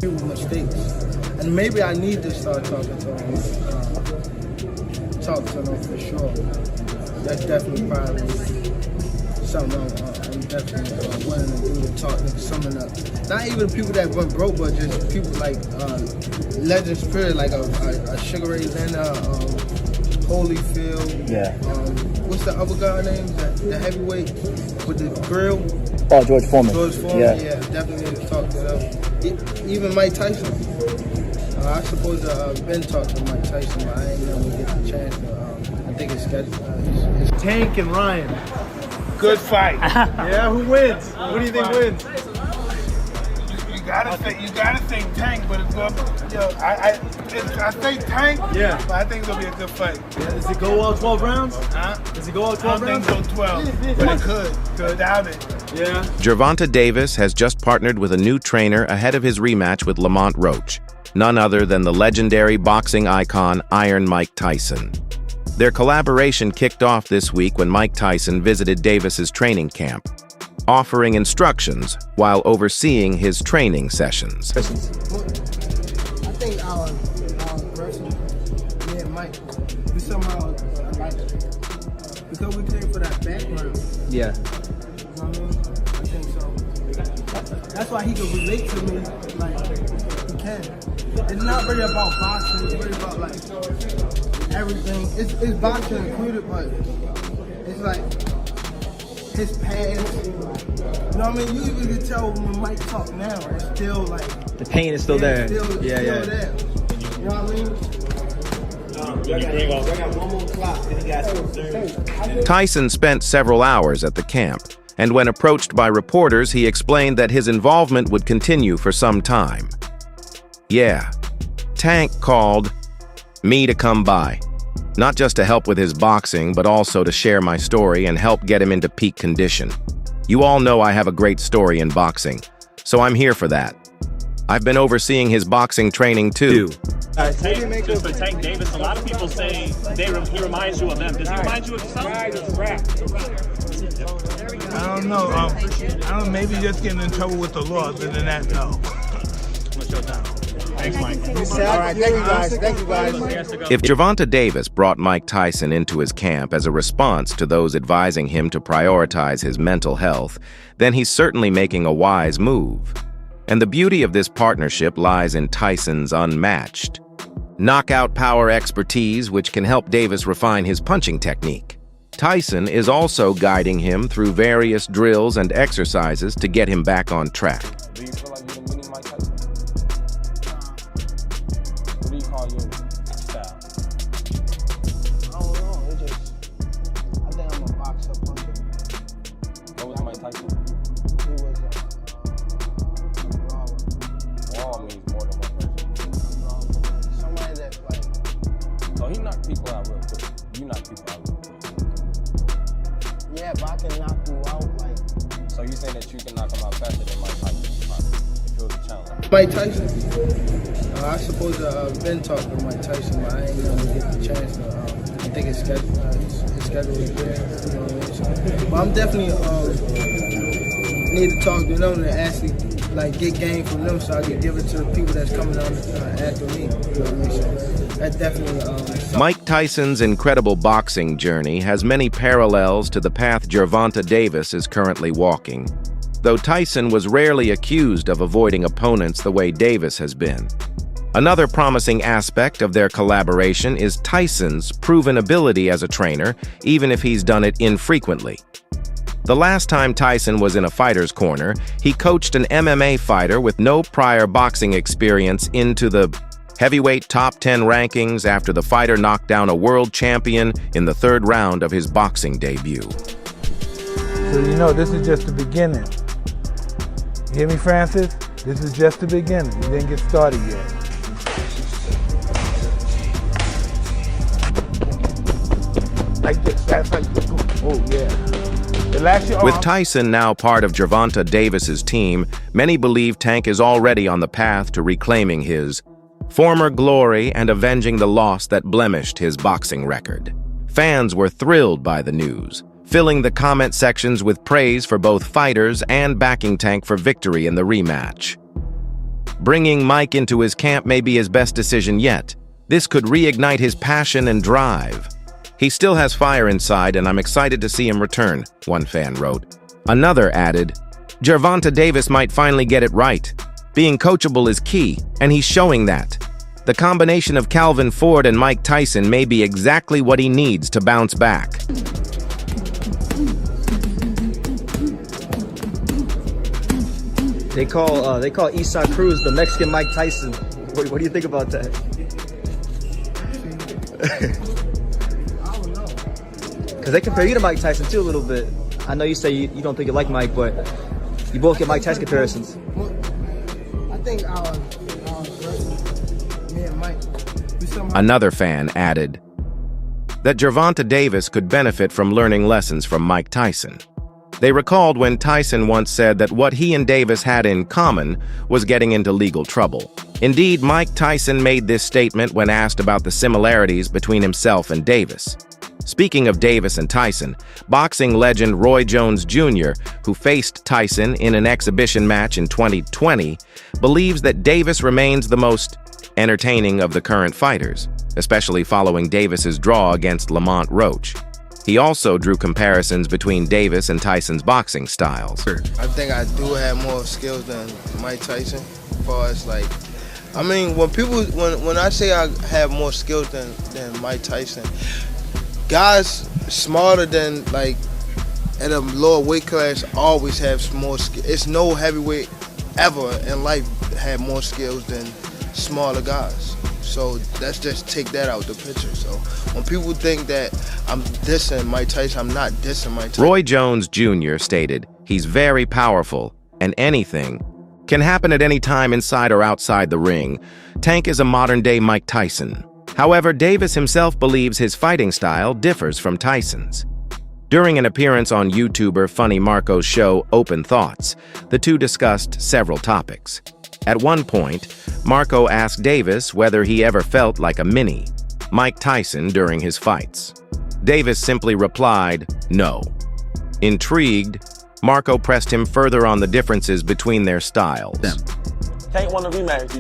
With mistakes, and maybe I need to start talking to him. Talk to him for sure. That's definitely probably something I'm definitely willing to do, to talk to some of the, not even people that went broke, but just people like Legend Spirit, like a Sugar Ray Leonard, Holyfield. Yeah. What's the other guy name? The heavyweight with the grill. Oh, George Foreman. George Foreman, yeah, definitely need to talk to them. Even Mike Tyson. I supposed to have been talking to Mike Tyson, but I ain't never get the chance to. I think it's scheduled. It's Tank and Ryan. Good fight. Yeah, who wins? What do you think wins? You gotta think Tank, but it's gonna. I think Tank. Yeah, but I think it'll be a good fight. Yeah, does it go all 12 rounds? Does it go all 12 rounds? I don't think so 12, but it could. I doubt it. Yeah. GervontaDavis has just partnered with a new trainer ahead of his rematch with Lamont Roach, none other than the legendary boxing icon Iron Mike Tyson. Their collaboration kicked off this week when Mike Tyson visited Davis's training camp, offering instructions while overseeing his training sessions. I think our person, me and Mike, we somehow like because we came for that background. Yeah. You know what I mean? I think so. That's why he can relate to me like he can. It's not really about boxing, it's really about like everything. It's boxing included, but it's like his past. You know what I mean? You even can tell when Mike talk now, it's still like The pain is still there. Still yeah. there. You know what I mean? I got one more clock, then he got some. Tyson spent several hours at the camp, and when approached by reporters, he explained that his involvement would continue for some time. Yeah, Tank called me to come by, not just to help with his boxing, but also to share my story and help get him into peak condition. You all know I have a great story in boxing, so I'm here for that. I've been overseeing his boxing training too. Just for Tank Davis, a lot of people say he reminds you of them. Does he remind you of yourself? I don't know. I don't. Maybe just getting in trouble with the law. Other than that, no. Thanks, Mike. All right, thank you guys. Thank you guys. If GervontaDavis brought Mike Tyson into his camp as a response to those advising him to prioritize his mental health, then he's certainly making a wise move. And the beauty of this partnership lies in Tyson's unmatched knockout power expertise, which can help Davis refine his punching technique. Tyson is also guiding him through various drills and exercises to get him back on track. Do you feel like you're the mini Mike Tyson? What do you call your style? I don't know. I think I'm a boxer puncher. What was Mike Tyson? He was a brawler. Wall means more than one person. Somebody that like. So he knocked people out real quick. You knock people out real quick. Yeah, but I can knock you out like. So you saying that you can knock him out faster than Mike Tyson? If it was a challenge. Mike Tyson. I supposed to have been talking to Mike Tyson, but I ain't never get the chance to. I think it's scheduled. His schedule is there. You know what I mean? So, but I'm definitely need to talk to them and actually like get game from them, so I can give it to the people that's coming on after me. You know what I mean? So that definitely. Mike Tyson's incredible boxing journey has many parallels to the path GervontaDavis is currently walking, though Tyson was rarely accused of avoiding opponents the way Davis has been. Another promising aspect of their collaboration is Tyson's proven ability as a trainer, even if he's done it infrequently. The last time Tyson was in a fighter's corner, he coached an MMA fighter with no prior boxing experience into the heavyweight top 10 rankings after the fighter knocked down a world champion in the third round of his boxing debut. So you know, this is just the beginning. You hear me, Francis? This is just the beginning. You didn't get started yet. Like this. That's like this. Oh yeah. With Tyson now part of GervontaDavis's team, many believe Tank is already on the path to reclaiming his former glory and avenging the loss that blemished his boxing record. Fans were thrilled by the news, filling the comment sections with praise for both fighters and backing Tank for victory in the rematch. bringing Mike into his camp may be his best decision yet. This could reignite his passion and drive. He still has fire inside, and I'm excited to see him return, one fan wrote. Another added, "GervontaDavis might finally get it right. Being coachable is key, and he's showing that. The combination of Calvin Ford and Mike Tyson may be exactly what he needs to bounce back." They call Eastside Cruz the Mexican Mike Tyson. What do you think about that? I don't know. Because they compare you to Mike Tyson too a little bit. I know you say you don't think you like Mike, but you both get Mike Tyson comparisons. I think me and Mike, we somehow. Another fan added that GervontaDavis could benefit from learning lessons from Mike Tyson. They recalled when Tyson once said that what he and Davis had in common was getting into legal trouble. Indeed, Mike Tyson made this statement when asked about the similarities between himself and Davis. Speaking of Davis and Tyson, boxing legend Roy Jones Jr., who faced Tyson in an exhibition match in 2020, believes that Davis remains the most entertaining of the current fighters, especially following Davis's draw against Lamont Roach. He also drew comparisons between Davis and Tyson's boxing styles. I think I do have more skills than Mike Tyson, as far as like, I mean, when I say I have more skills than Mike Tyson, guys smarter than, like, at a lower weight class always have more skills. It's no heavyweight ever in life had more skills than smaller guys. So let's just take that out the picture. So when people think that I'm dissing Mike Tyson, I'm not dissing Mike Tyson. Roy Jones Jr. stated, "He's very powerful, and anything can happen at any time inside or outside the ring. Tank is a modern-day Mike Tyson." However, Davis himself believes his fighting style differs from Tyson's. During an appearance on YouTuber Funny Marco's show Open Thoughts, the two discussed several topics. At one point, Marco asked Davis whether he ever felt like a mini Mike Tyson during his fights. Davis simply replied, "No." Intrigued, Marco pressed him further on the differences between their styles. Tank want a rematch.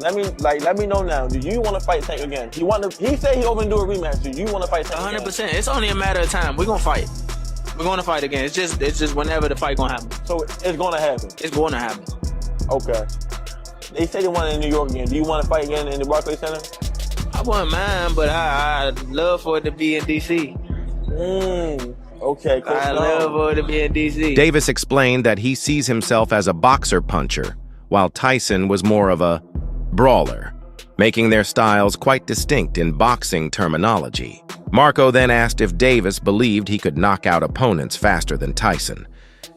Let me know now. Do you want to fight Tank again? He said he over and do a rematch. Do you want to fight Tank 100%. It's only a matter of time. We're gonna fight. We're gonna fight again. It's just whenever the fight gonna happen. So it's gonna happen. It's going to happen. Okay. They say they want it in New York again. Do you want to fight again in the Barclays Center? I wouldn't mind, but I'd love for it to be in D.C. Okay, cool. I'd love for it to be in D.C. Davis explained that he sees himself as a boxer puncher, while Tyson was more of a brawler, making their styles quite distinct in boxing terminology. Marco then asked if Davis believed he could knock out opponents faster than Tyson.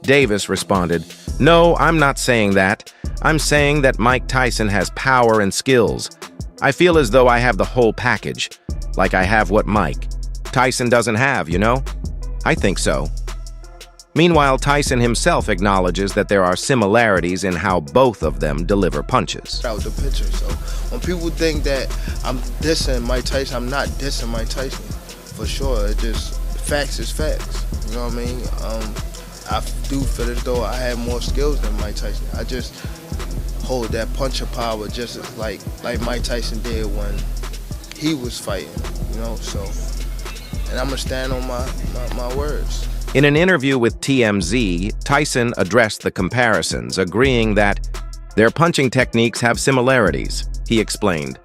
Davis responded, "No, I'm not saying that. I'm saying that Mike Tyson has power and skills. I feel as though I have the whole package, like I have what Mike Tyson doesn't have, you know? I think so." Meanwhile, Tyson himself acknowledges that there are similarities in how both of them deliver punches. Out the picture. So when people think that I'm dissing Mike Tyson, I'm not dissing Mike Tyson for sure. It just facts is facts. You know what I mean? I do feel as though I have more skills than Mike Tyson. I just hold that puncher power just as like Mike Tyson did when he was fighting, you know, so, and I'm gonna stand on my words. In an interview with TMZ, Tyson addressed the comparisons, agreeing that their punching techniques have similarities. He explained,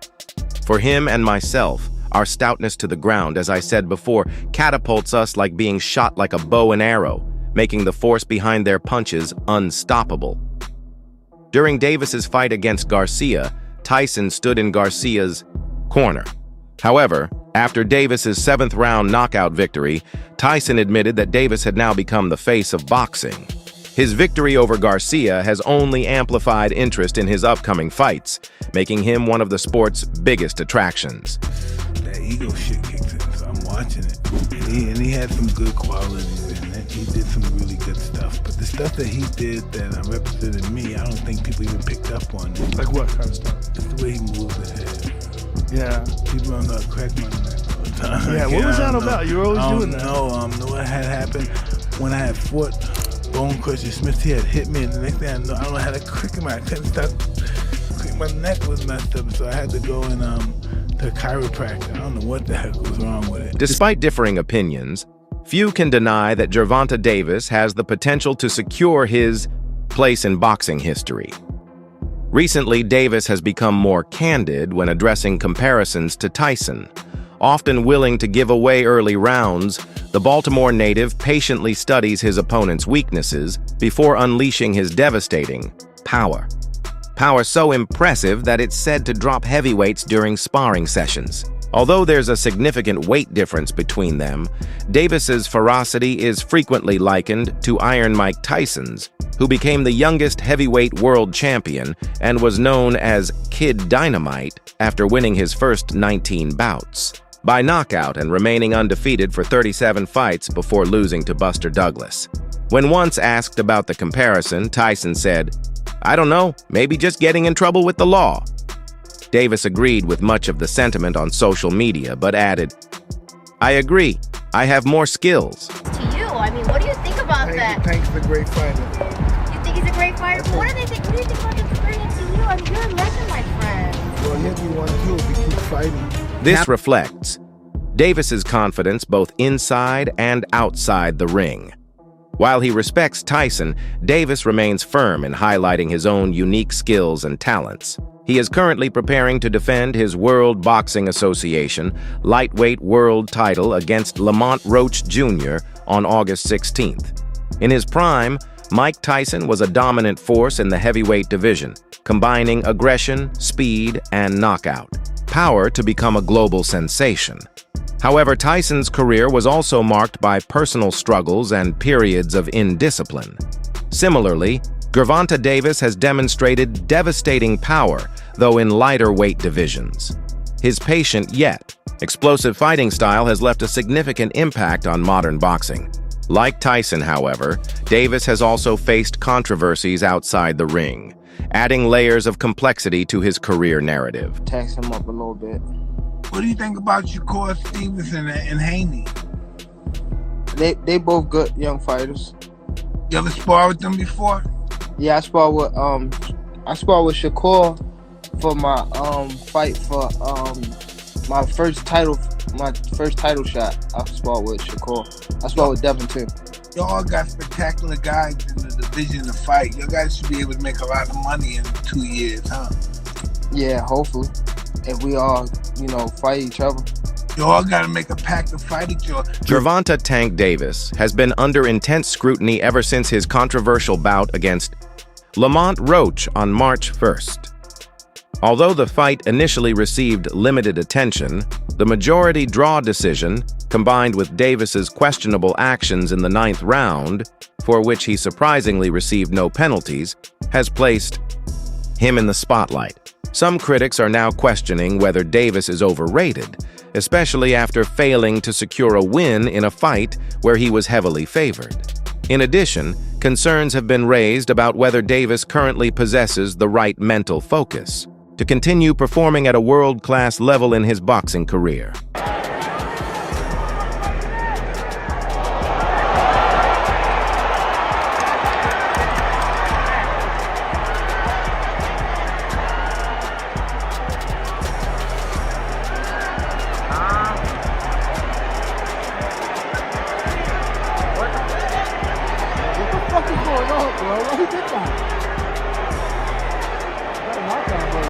"For him and myself, our stoutness to the ground, as I said before, catapults us like being shot like a bow and arrow, making the force behind their punches unstoppable." During Davis's fight against Garcia, Tyson stood in Garcia's corner. However, after Davis's 7th round knockout victory, Tyson admitted that Davis had now become the face of boxing. His victory over Garcia has only amplified interest in his upcoming fights, making him one of the sport's biggest attractions. That ego shit kicks in, so I'm watching it. And he had some good qualities in it. He did some really good stuff. But the stuff that he did that represented me, I don't think people even picked up on it. Like what kind of stuff? Just the way he moved his head. Yeah. People don't know crack my neck all the time. Yeah, what was that about? You were always doing that. No, what had happened when I had fought Bone Crusher Smith, he had hit me, and the next thing I don't know, I had a crick in my, I couldn't stop my neck was messed up, so I had to go in to a chiropractor. I don't know what the heck was wrong with it. Despite differing opinions, few can deny that GervontaDavis has the potential to secure his place in boxing history. Recently, Davis has become more candid when addressing comparisons to Tyson. Often willing to give away early rounds, the Baltimore native patiently studies his opponent's weaknesses before unleashing his devastating power. Power so impressive that it's said to drop heavyweights during sparring sessions. Although there's a significant weight difference between them, Davis's ferocity is frequently likened to Iron Mike Tyson's, who became the youngest heavyweight world champion and was known as Kid Dynamite after winning his first 19 bouts, by knockout and remaining undefeated for 37 fights before losing to Buster Douglas. When once asked about the comparison, Tyson said, "I don't know, maybe just getting in trouble with the law." Davis agreed with much of the sentiment on social media, but added, "I agree. I have more skills." To you, I mean, what do you think about that? Tank's a great fighter. You think he's a great fighter? But what do you think about his experience to you? I mean, you're a legend, my friend. Well, he'll be one too if he keeps fighting. This reflects Davis's confidence both inside and outside the ring. While he respects Tyson, Davis remains firm in highlighting his own unique skills and talents. He is currently preparing to defend his World Boxing Association lightweight world title against Lamont Roach Jr. on August 16th. In his prime, Mike Tyson was a dominant force in the heavyweight division, combining aggression, speed, and knockout power to become a global sensation. However, Tyson's career was also marked by personal struggles and periods of indiscipline. Similarly, GervontaDavis has demonstrated devastating power, though in lighter weight divisions. His patient yet explosive fighting style has left a significant impact on modern boxing. Like Tyson, however, Davis has also faced controversies outside the ring, adding layers of complexity to his career narrative. Tax him up a little bit. What do you think about Shakur Stevenson and Haney? They both good young fighters. You ever spar with them before? Yeah, I sparred with Shakur for my fight for my first title shot. I sparred with Shakur. I sparred with Devin too. Y'all got spectacular guys in the division to fight. You guys should be able to make a lot of money in 2 years, huh? Yeah, hopefully. If we all, fight each other. Y'all gotta make a pact to fight each other. Gervonta "Tank" Davis has been under intense scrutiny ever since his controversial bout against Lamont Roach on March 1st. Although the fight initially received limited attention, the majority draw decision, combined with Davis's questionable actions in the 9th round, for which he surprisingly received no penalties, has placed him in the spotlight. Some critics are now questioning whether Davis is overrated, especially after failing to secure a win in a fight where he was heavily favored. In addition, concerns have been raised about whether Davis currently possesses the right mental focus to continue performing at a world-class level in his boxing career.